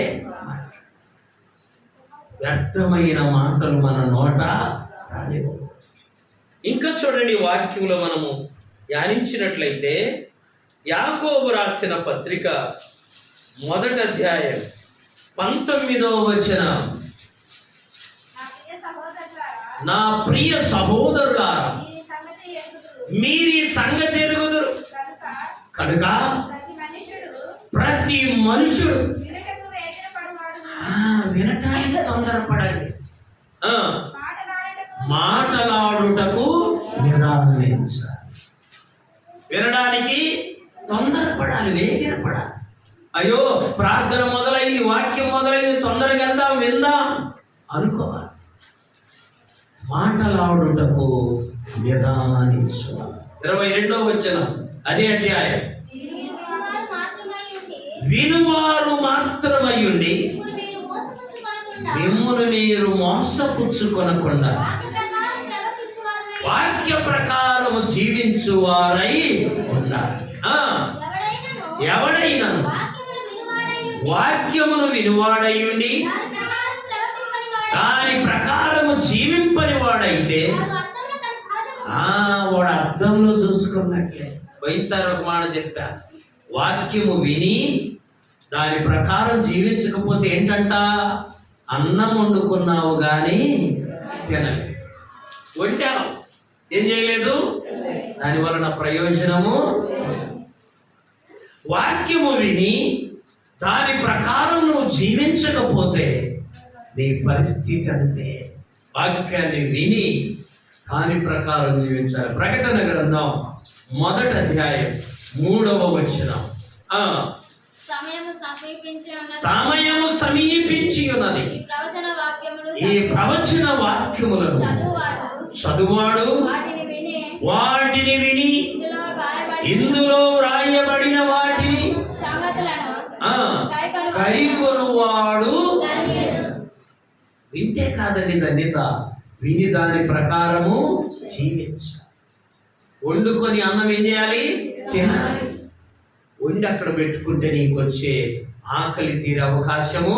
S1: వ్యర్థమైన మాటలు మన నోట రాలేవు. ఇంకా చూడండి, వాక్యంలో మనము ధ్యానించినట్లయితే యాకోబు రాసిన పత్రిక 1వ అధ్యాయం 19వ వచనం, నా ప్రియ సహోదరులారా మీరీ సంగతి ఎరుగుదురు కనుక ప్రతి మనుషుడు వినటానికి తొందరపడాలి, మాటలాడుటకు నిరాకరించాలి. వినడానికి తొందరపడాలి, వేగిరపడాలి. అయ్యో ప్రార్థన మొదలైంది, వాక్యం మొదలైంది, తొందరగా వెళ్దాం విందాం అనుకోవాలి. మాటలాడుటకు నిదానించాలి. 22వ వచనం అదే అధ్యాయం, వినువారు మాత్రమయ్యుండి మిమ్మును మీరు మోసపుచ్చుకొనకుండా వాక్య ప్రకారము జీవించువారై ఉన్నారు. ఎవడైనా వాక్యమును వినువాడయ్యుండి దాని ప్రకారము జీవింపని వాడైతే వాడు అర్థంలో చూసుకున్నట్లే. వైచారు ఒక మాట చెప్తా, వాక్యము విని దాని ప్రకారం జీవించకపోతే ఏంటంట? అన్నం వండుకున్నావు కానీ తినలేదు, వండావు, ఏం చేయలేదు, దాని వలన ప్రయోజనము. వాక్యము విని దాని ప్రకారం నువ్వు జీవించకపోతే నీ పరిస్థితి అంతే. వాక్యాన్ని విని దాని ప్రకారం జీవించాలి. ప్రకటన గ్రంథం 1వ అధ్యాయం 3వ వచనం, సమయము సమీపించి ఉన్నది, ఈ ప్రవచన వాక్యములను చదువాడు వాటిని విని ఇందులో వ్రాయబడిన వాటిని కైకొనువాడు. వింటే కాదండి ధన్యత, విని దాని ప్రకారము జీవించాలి. వండుకొని అన్నం ఏం చేయాలి? తినాలి. వండి అక్కడ పెట్టుకుంటే నీకు వచ్చే ఆకలి తీరే అవకాశము.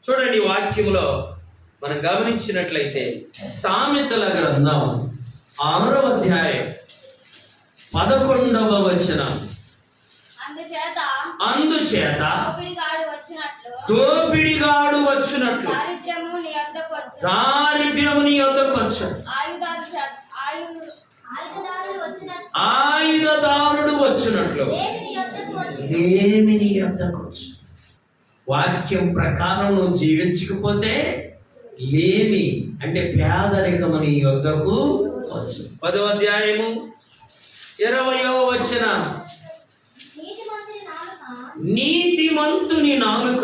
S1: చూడండి, వాక్యములో మనం గమనించినట్లయితే సామెతల గ్రంథం 6వ అధ్యాయం 11వ వచనం, అందుచేత దోపిడిగాడు వచ్చినట్లు దారిద్ర్యము నీ యొద్దకు వచ్చును, ఆయుధదారుడు వచ్చినట్లు లేమి నీ యొద్దకు వచ్చును. వాక్యం ప్రకారం నువ్వు జీవించకపోతే లేమి అంటే పేదరికము నీ యొద్దకు వచ్చు. 10వ అధ్యాయము 20వ వచనం, నీతిమంతుని నాలుక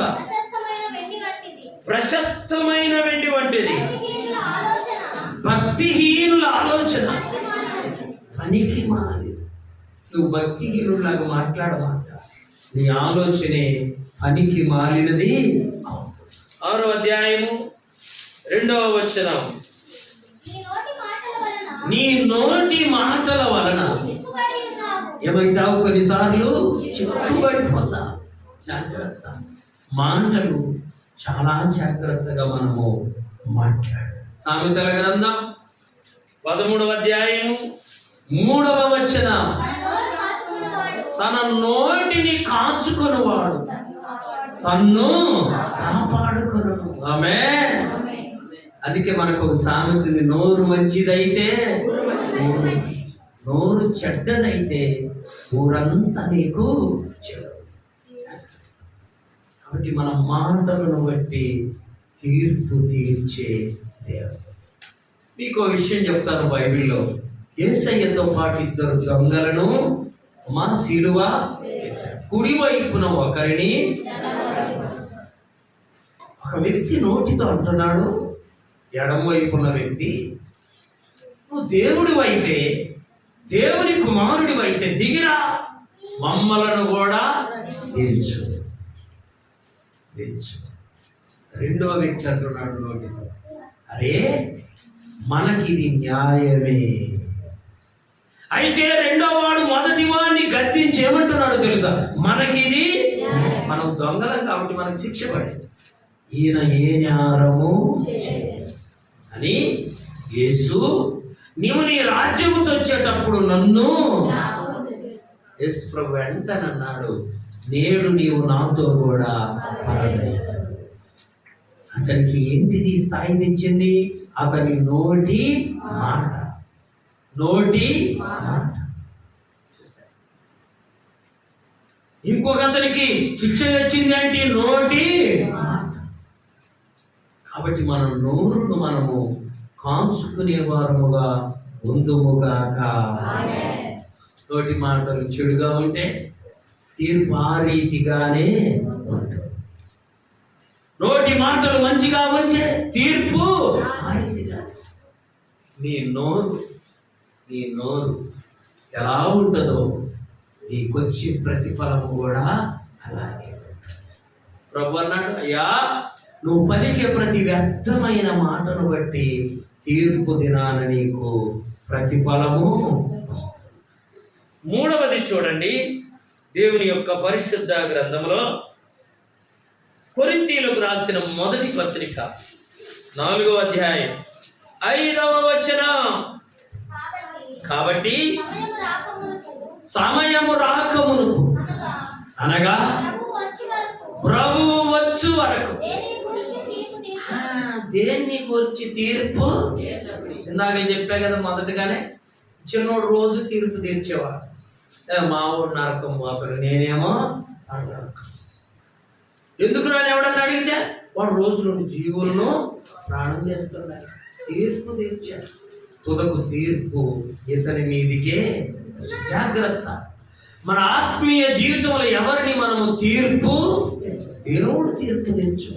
S1: ప్రశస్తమైన వెండి వంటిది, భక్తిహీనుల ఆలోచన పనికి మాలి. నువ్వు భక్తిహీనులాగా మాట్లాడమాట, నీ ఆలోచనే పనికి మాలినది. 6వ అధ్యాయము 2వ వచనం, నీ నోటి మాటల వలన ఏమైతావు? కొన్నిసార్లు చిక్కుబడిపోతా. జాగ్రత్త. మాటలు చాలా జాగ్రత్తగా మనము మాట్లాడాలి. సామెతల గ్రంథం 13వ అధ్యాయము 3వ వచనం, తన నోటిని కాచుకొనువాడు తన్ను కాపాడుకొను. ఆమేన్. అందుకే మనకు ఒక సామెత ఉంది, నోరు మంచిదైతే నోరు చెడ్డదైతే ఊరంతా నీకు చెడు. కాబట్టి మన మాటలను బట్టి తీర్పు తీర్చే దేవుడు. మీకు ఒక విషయం చెప్తాను. బైబిల్లో యేసయ్యతో పాటు ఇద్దరు దొంగలను మా సిలువ కుడి వైపున ఒకరిని, ఒక వ్యక్తి నోటితో అంటున్నాడు, ఎడమ వైపున్న వ్యక్తి, నువ్వు దేవుడివైతే, దేవుని కుమారుడివైతే దిగిరా, మమ్మలను కూడా తీర్చు. రెండవ వ్యక్తి అంటున్నాడు నోటితో, అరే మనకిది న్యాయమే. అయితే రెండో వాడు మొదటి వాడిని గద్దించి ఏమంటున్నాడు తెలుసా, మనకిది, మనం దొంగలం కాబట్టి మనకు శిక్ష పడేది, ఈయన ఏ న్యారము అని. యేసు, నీవు నీ రాజ్యముతో వచ్చేటప్పుడు నన్ను, యేసు ప్రభు వెంటనన్నాడు, నేడు నీవు నాతో కూడా. అతనికి ఏంటిది స్థాయి తెచ్చింది? అతని నోటి మాట. ఇంకొక అతనికి శిక్ష తెచ్చింది అంటే నోటి మాట. కాబట్టి మన నోరును మనము కాంచుకునే వారముగా ఉందుముగాక. నోటి మాటలు చెడుగా ఉంటే తీర్పు ఆ రీతిగానే ఉంటుంది. నోటి మాటలు మంచిగా ఉంటే తీర్పు ఆ రీతిగా. నీ నోరు ఎలా ఉంటుందో నీకొచ్చి ప్రతిఫలము కూడా అలాగే. ప్రభు అన్నాడు, అయ్యా నువ్వు పలికే ప్రతి వ్యర్థమైన మాటను బట్టి తీర్పు దినాన నీకు ప్రతిఫలము. మూడవది చూడండి, దేవుని యొక్క పరిశుద్ధ గ్రంథంలో కొరింథీయులకు రాసిన మొదటి పత్రిక 4వ అధ్యాయం 5వ వచనం. కాబట్టి సమయము రాకమునుపు, అనగా ప్రభువు వచ్చు వరకు దేన్ని గురించి తీర్పు. ఇందాక చెప్పా కదా మొదటగానే, చిన్నోడు రోజు తీర్పు తీర్చేవాడు. మా ఊరు నరకం పోతాడు, నేనేమో నరకం. ఎందుకు రాని ఎవడని అడిగితే వాడు రోజు 2 జీవులను ప్రాణం చేస్తున్నాడు. తీర్పు తీర్చాడు. తుదకు తీర్పు ఇతని మీదికే. జాగ్రత్త. మన ఆత్మీయ జీవితంలో ఎవరిని మనము తీర్పు, దేవుడు తీర్పు తెచ్చు.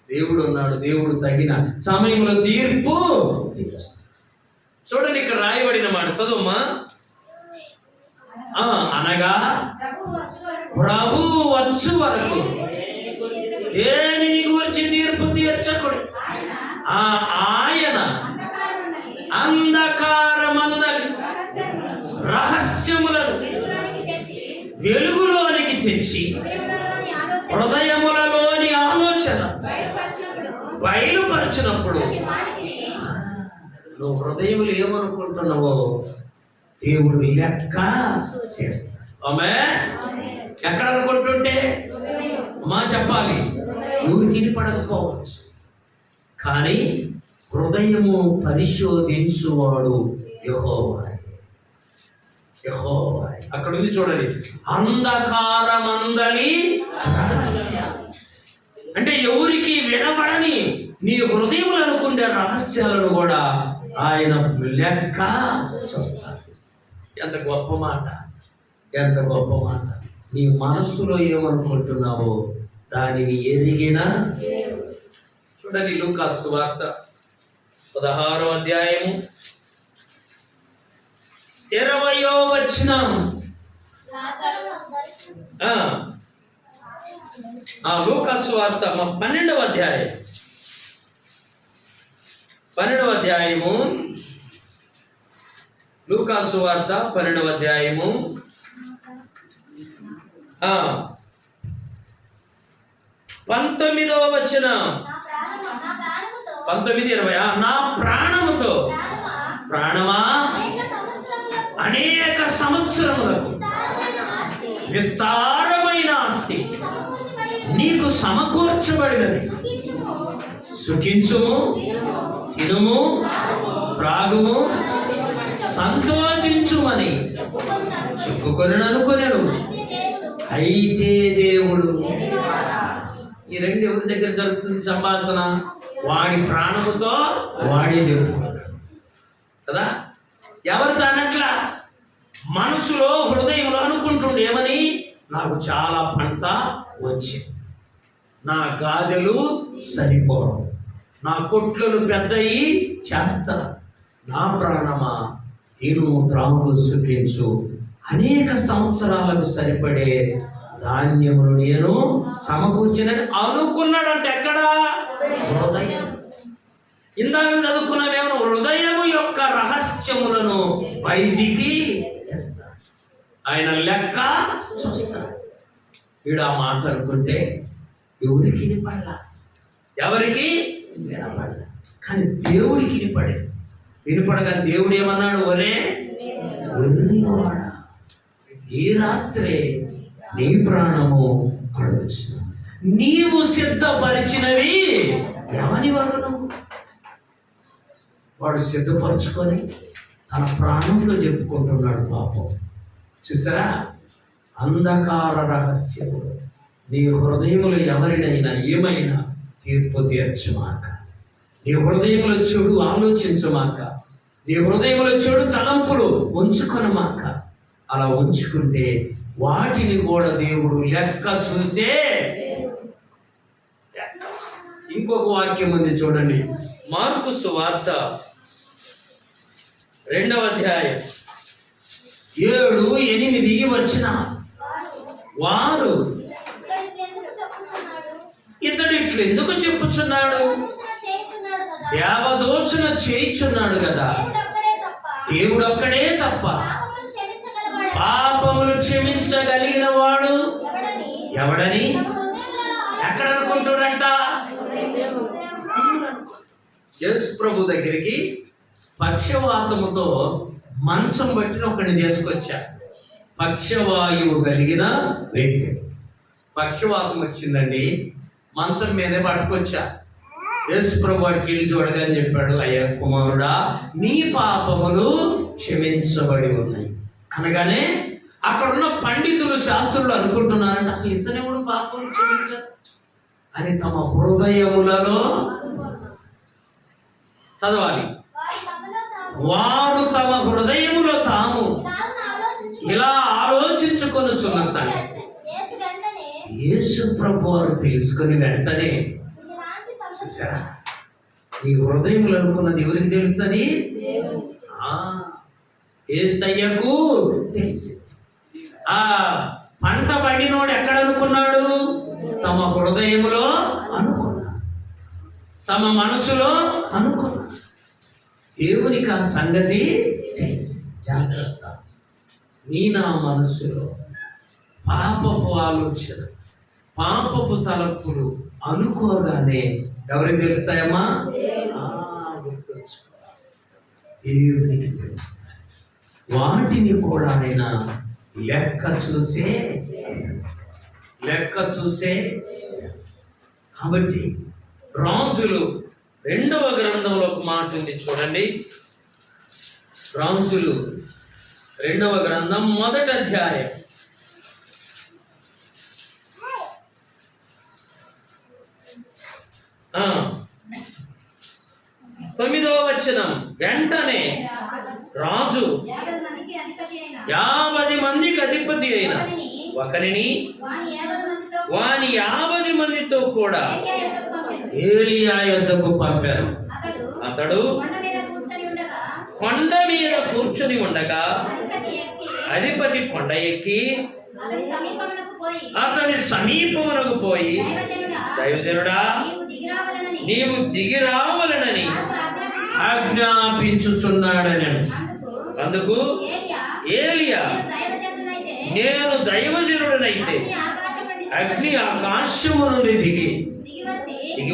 S1: దేవుడు ఉన్నాడు, దేవుడు తగిన సమయంలో తీర్పు. చూడండి ఇక్కడ రాయబడిన మాట చదువుమా. అనగా ప్రభువు వచ్చు వరకు దేనిని గురించి తీర్పు తీర్చకుడు. ఆయన అంధకారమందలి రహస్యములను వెలుగులోనికి తెచ్చి హృదయములలోని ఆలోచన బయలుపరచినప్పుడు నువ్వు హృదయములు ఏమనుకుంటున్నావో దేవుడు లెక్క చేస్తాడు. ఆమేన్. ఎక్కడ అనుకుంటుంటే అమ్మా చెప్పాలి, ఊరికి పడకపోవచ్చు, కానీ హృదయము పరిశోధించువాడు యెహోవా. అక్కడ ఉంది చూడండి, అంధకారమందలి రహస్యం. అంటే ఎవరికి వినబడని నీ హృదయములు అనుకునే రహస్యాలను కూడా ఆయన లెక్క చూస్తాడు. ఎంత గొప్ప మాట, ఎంత గొప్ప మాట. నీ మనస్సులో ఏమనుకుంటున్నావో దానిని ఎరిగిన. చూడండి లూకా సువార్త 16వ అధ్యాయము 20వ వచనం. లూకా సువార్త 12వ అధ్యాయం 12వ అధ్యాయము లూకా సువార్త 12వ అధ్యాయము 19వ వచనం. 19:20. నా ప్రాణముతో ప్రాణమా అనేక సంవత్సరములకు విస్తారమైన ఆస్తి నీకు సమకూర్చబడినది. సుఖించుము, తినుము, త్రాగుము, సంతోషించుమని చెప్పుకొని అనుకునేను. అయితే దేవుడు, ఈ రెండు ఎవరి దగ్గర జరుగుతుంది సంభాషణ? వాడి ప్రాణముతో వాడే చెబుతున్నాడు కదా. ఎవరితో అనట్లా, మనసులో హృదయంలో అనుకుంటుండే ఏమని? నాకు చాలా పంట వచ్చింది, నా గాదెలు సరిపోవు, నా కొట్లను పెద్దయి చేస్తా, నా ప్రాణమా నేను త్రాగు సుఖించు, అనేక సంవత్సరాలకు సరిపడే ధాన్యములు నేను సమకూర్చినని అనుకున్నాడంటే ఎక్కడ? హృదయం. ఇందాక చదువుకున్నామేమో, హృదయము యొక్క రహస్యములను బయటికి తెస్తాడు, ఆయన లెక్క చూస్తాడు. వీడు ఆ మాట అనుకుంటే ఎవరికి వినపడలా, ఎవరికి వినపడలా, కానీ దేవుడికి వినపడగా దేవుడు ఏమన్నాడు? ఒరే ఒర్రివాడా, ఈ రాత్రే నీ ప్రాణము అడవచ్చు, నీవు సిద్ధపరిచినవి ఎవని వలన? వాడు సిద్ధపరచుకొని తన ప్రాణంలో చెప్పుకుంటున్నాడు. పాపం చూసారా? అంధకార రహస్యములు నీ హృదయములు ఎవరినైనా ఏమైనా తీర్పు తీర్చుమాక, నీ హృదయములో చెడు ఆలోచించమాక, నీ హృదయములో చెడు తలంపులు ఉంచుకొనమాక. అలా ఉంచుకుంటే వాటిని కూడా దేవుడు లెక్క చూసే. ఇంకొక వాక్యం ఉంది చూడండి, మార్కు సువార్త 2వ అధ్యాయం 7-8 వచ్చిన వారు, ఇతడు ఇట్లు ఎందుకు చెప్పుచున్నాడు? దేవదూషణ చేయుచున్నాడు కదా. దేవుడు ఒక్కడే తప్ప పాపములు క్షమించగలిగిన వాడు ఎవడని ఎక్కడ అనుకుంటున్నారంట? యేసు ప్రభు దగ్గరికి పక్షవాతముతో మంచం పట్టిన ఒకడిని తీసుకొచ్చా. పక్షవాయువు కలిగిన వ్యక్తి, పక్షవాతం వచ్చిందండి, మంచం మీదే పట్టుకొచ్చా. యేసు ప్రభు వాడికి వెళ్ళి చూడగానే చెప్పాడు, అయ్యా కుమారుడా, నీ పాపములు క్షమించబడి ఉన్నాయి అనగానే అక్కడున్న పండితులు శాస్త్రులు అనుకుంటున్నారంటే అసలు ఇతనే కూడా పాపములు క్షమించ అని తమ హృదయములలో చదవాలి. వారు తమ హృదయములో తాము ఇలా ఆలోచించుకొని సున్నసాగి యేసు ప్రభు వారు తెలుసుకుని వెంటనే, చూసారా, నీ హృదయములు అనుకున్నది ఎవరికి తెలుస్తుంది? యేసయ్యకు తెలుసు. ఆ పంట పండినోడు ఎక్కడ అనుకున్నాడు? తమ హృదయములో అనుకున్నాడు, తమ మనసులో అనుకున్నాడు. దేవునికి ఆ సంగతి తెలుసు. జాగ్రత్త, నీ నా మనసులో పాపపు ఆలోచన, పాపపు తలపులు అనుకోగానే ఎవరికి తెలుస్తాయమ్మా? దేవునికి తెలుస్తాయి. వాటిని కూడా ఆయన లెక్క చూసే. కాబట్టి రాజులు 2వ గ్రంథంలో ఒక మాట ఉంది చూడండి. రాజులు 2వ గ్రంథం 1వ అధ్యాయం 9వ వచనం. వెంటనే రాజు 50 మందికి అధిపతి అయిన ఒకరిని వాని 50 మందితో కూడా ఏలియా యొద్దకు పంపారు. అతడు కొండ మీద కూర్చొని ఉండగా అధిపతి కొండ ఎక్కి అతని సమీపమునకు పోయి, దైవజనుడా, నీవు దిగి రావాలనని ఆజ్ఞాపించుచున్నాడని. అందుకు ఏలియా, నేను దైవజనుడనైతే అగ్ని ఆకాశము నుండి దిగి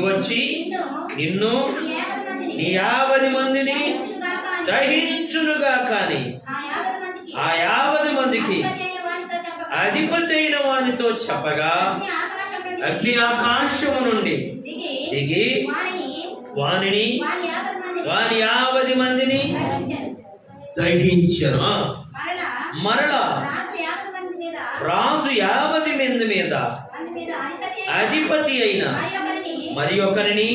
S1: వచ్చి నిన్ను నీ 50 మందిని దహించునుగా, కానీ ఆ 50 మందికి అధిపతి అయిన వానితో చెప్పగా అగ్ని ఆకాశము నుండి దిగి వానిని వాని 50 మందిని దహించెను. మరలా రాజు 50 మంది మీద అధిపతి అయిన మరి ఒకరిని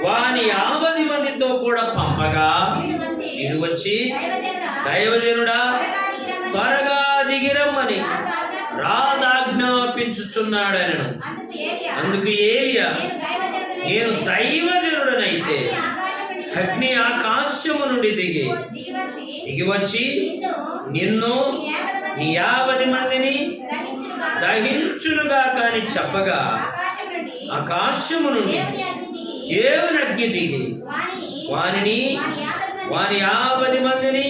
S1: వాని 50 మందితో కూడా పంపగా వీడు వచ్చి, దైవజనుడా త్వరగా దిగిరమ్మని రాజాజ్ఞాపించుచున్నాడనను. అందుకు ఏలియా, నేను దైవజనుడనైతే అగ్ని ఆకాశము నుండి దిగి వచ్చి నిన్ను నీ 50 మందిని దహించునుగా కాని చెప్పగా ఆకాశము నుండి దేవుని అగ్ని దిగి వాని 50 మందిని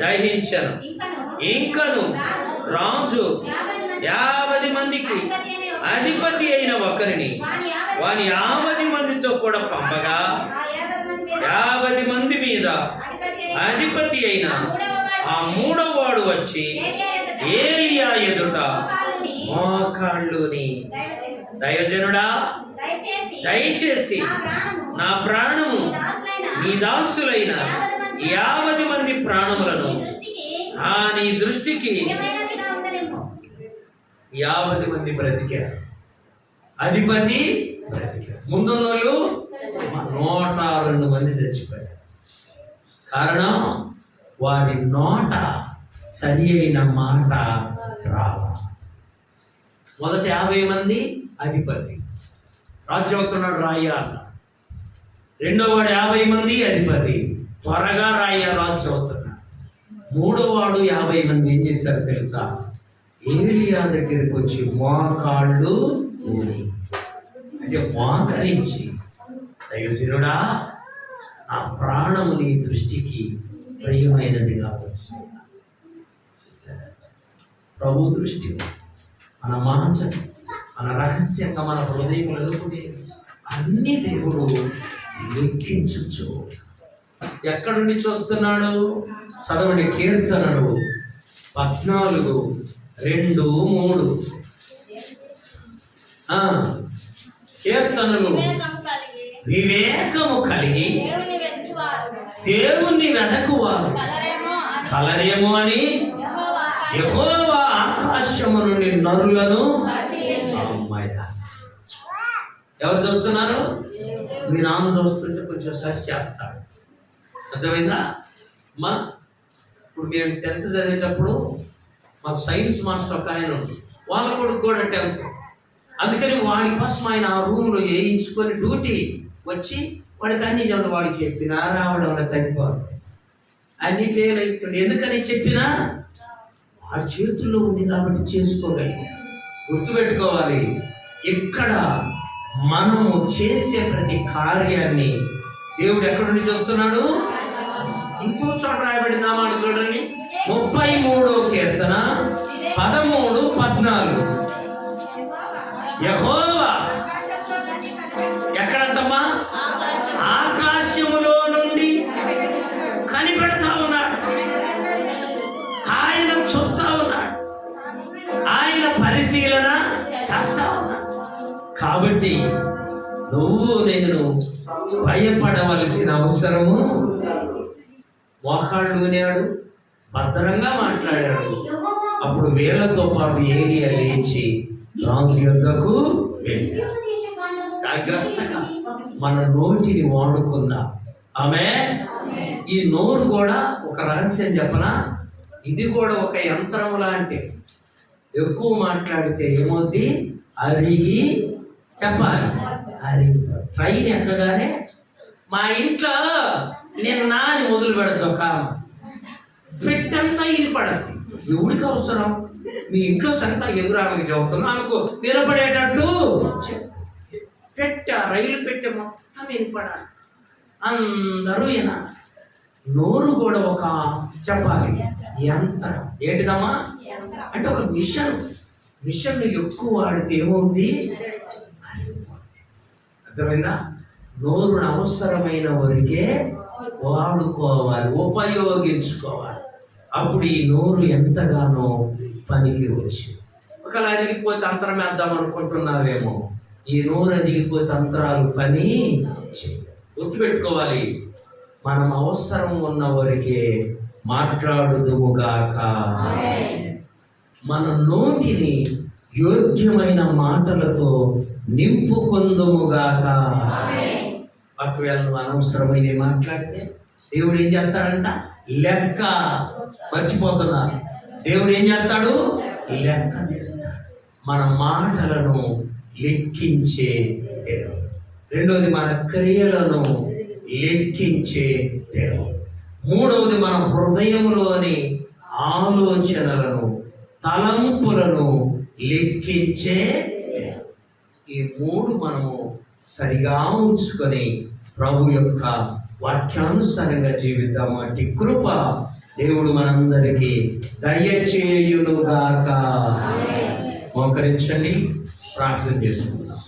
S1: దహించను. ఇంకను రాజు 50 మందికి అధిపతి అయిన ఒకరిని వాని 50 మందితో కూడా పంపగా 50 మంది మీద అధిపతి అయిన ఆ 3వ వాడు వచ్చి ఏలియా ఎదుట మోకాళ్ళుని, దైవజనుడా దయచేసి నా ప్రాణము నీ దాసులైన 50 మంది ప్రాణములను నీ దృష్టికి 50 మంది బ్రతికారు. అధిపతి బ్రతికారు. ముందున్నోళ్ళు 102 మంది చచ్చిపోయారు. కారణం వారి నోట సరి అయిన మాట రావ. మొదట 50 మంది అధిపతి రాజు అవుతున్నాడు, రాయ్యా అన్న. రెండో వాడు 50 మంది అధిపతి, త్వరగా రాయ్యా రాజు అవుతున్నాడు. 3వ వాడు 50 మంది ఏం చేశారు తెలుసా? ఏలియా దగ్గరికి వచ్చి మోకాళ్ళు ఊని, అంటే మోకరించి, దైవజనుడా ఆ ప్రాణము నీ దృష్టికి ప్రియమైనదిగా వచ్చింది. ప్రభు దృష్టి మన మాంసం, మన రహస్యంగా మన హృదయములలో అన్ని దేవుడు లెక్కించు. ఎక్కడి నుండి చూస్తున్నాడు? చదవండి, కీర్తనలు 14, 2, 3. కీర్తనలు వివేకము కలిగి దేవుణ్ణి వెనకువారు కలరేమో అని యెహోవా ఆకాశము నుండి నరులను. ఎవరు చూస్తున్నారు? మీ నాన్న చూస్తుంటే కొంచెం సెర్చ్ చేస్తాడు. అర్థమైందా అమ్మా? ఇప్పుడు మేము 10th చదివేటప్పుడు మాకు సైన్స్ మాస్టర్ ఒక ఆయన ఉంది, వాళ్ళ కొడుకు కూడా 10th. అందుకని వాడి కోసం ఆయన ఆ రూమ్లో వేయించుకొని డ్యూటీ వచ్చి వాడికి అన్ని చదువు వాడికి చెప్పినా రావడం తగ్గిపోతుంది, అన్ని ఫెయిల్ అవుతుంది. ఎందుకని చెప్పినా వాడి చేతుల్లో ఉంది కాబట్టి చేసుకోగలిగా. గుర్తుపెట్టుకోవాలి, ఇక్కడ మనము చేసే ప్రతి కార్యాన్ని దేవుడు ఎక్కడి నుండి చూస్తున్నాడు? ఇంకో చోట రాయబడిన మాట చూడండి, 33వ కీర్తన 13, 14. యెహోవా ఎక్కడంటమ్మా? ఆకాశములో నుండి కనిపెడతా ఉన్నాడు. ఆయన చూస్తా ఉన్నాడు, ఆయన పరిశీలన చేస్తా ఉన్నాడు. కాబట్టి నువ్వు నేను భయపడవలసిన అవసరము. మోకాళ్ళు ఊనాడు, భద్రంగా మాట్లాడాడు. అప్పుడు వీళ్ళతో పాటు ఏలియా లేచి రాజు యొద్దకు వెళ్ళాడు. జాగ్రత్తగా మన నోటిని వాడుకుందాం. ఆమె ఈ నోరు కూడా ఒక రహస్యం చెప్పనా? ఇది కూడా ఒక యంత్రం లాంటి. ఎక్కువ మాట్లాడితే ఏమవుద్ది? అరిగి చెప్పాలి. అరిగి ట్రైన్ ఎక్కగానే మా ఇంట్లో నేను నాని మొదలు పెడతాం కామ పెట్టంతా ఇది పడద్ది. ఎవడికి అవసరం? మీ ఇంట్లో సంతా ఎదురానికి చెబుతున్నా అనుకో, వినపడేటట్టు రైలు పెట్టే మొత్తం వినపడాలి, అందరూ విన. నోరు కూడా ఒక చెప్పాలి యంత్రం. ఏంటిదమ్మా అంటే ఒక మిషన్ ఎక్కువ వాడితే ఏమవుతుంది? అర్థమైందా? నోరును అవసరమైన వరకే వాడుకోవాలి, ఉపయోగించుకోవాలి. అప్పుడు ఈ నోరు ఎంతగానో పనికి వచ్చి. ఒకవేళ అరిగిపోతే అంతరం వేద్దాం అనుకుంటున్నావేమో, ఈ నోరు అరిగిపోతే అంతరాలు పని చేయాలి. గుర్తుపెట్టుకోవాలి, మనం అవసరం ఉన్న వరకే మాట్లాడుదుముగాక. మన నోటిని యోగ్యమైన మాటలతో నింపుకొందుముగాక. ఒకవేళ నువ్వు అనవసరమైన మాట్లాడితే దేవుడు ఏం చేస్తాడంట? లెక్క. మర్చిపోతున్నారు, దేవుడు ఏం చేస్తాడు? లెక్క చేస్తాడు. మన మాటలను లెక్కించే దేవుడు. రెండవది, మన క్రియలను లెక్కించే దేవుడు. మూడవది, మన హృదయములోని ఆలోచనలను, తలంపులను లెక్కించే దేవుడు. ఈ మూడు మనము సరిగా ఉంచుకొని ప్రభు యొక్క వాక్యానుసారంగా జీవిద్దాము. అట్టి కృప దేవుడు మనందరికీ దయచేయునుగాక. మోకరించండి, ప్రార్థన చేసుకుందాం.